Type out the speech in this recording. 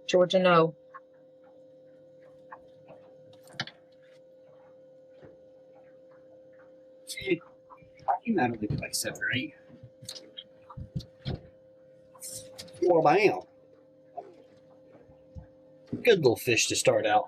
Georgia, no. You're not only like 7 or 8. Well, I am. Good little fish to start out.